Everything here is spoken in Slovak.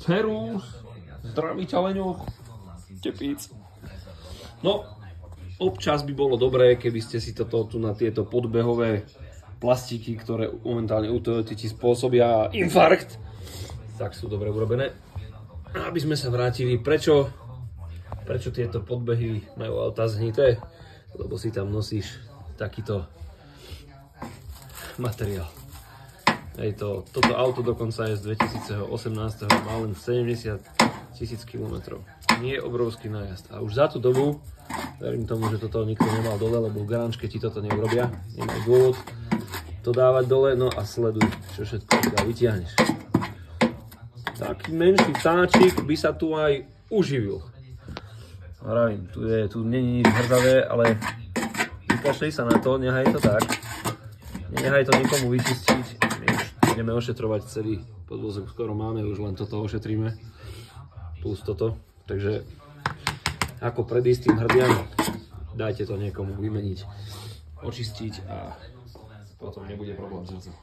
Cerus, zdravý ťaleňoch, tepíc. No, občas by bolo dobré, keby ste si toto tu na tieto podbehové plastiky, ktoré momentálne u Toyoty ti spôsobia infarkt, tak sú dobre urobené. Aby sme sa vrátili, prečo tieto podbehy majú auta zhnité? Lebo si tam nosíš takýto materiál. Toto auto dokonca je z 2018, má len 70 000 km. Nie je obrovský nájazd. A už za tú dobu, verím tomu, že toto nikto nemal dole, lebo v garánčke ti toto neurobia. Nemajú dôvod to dávať dole, no a sleduj, čo všetko teda vytiahneš. Taký menší vtáčik by sa tu aj uživil. Hravím, tu není nič hrzavé, ale vykašli sa na to, nechaj to tak. Nechaj to nikomu vyčistiť. Ideme ošetrovať celý podvozok, skoro máme, už len toto ošetríme. Plus toto. Takže ako predísť tým hrdiam, dajte to niekomu vymeniť, očistiť a potom nebude problém s hrdzom.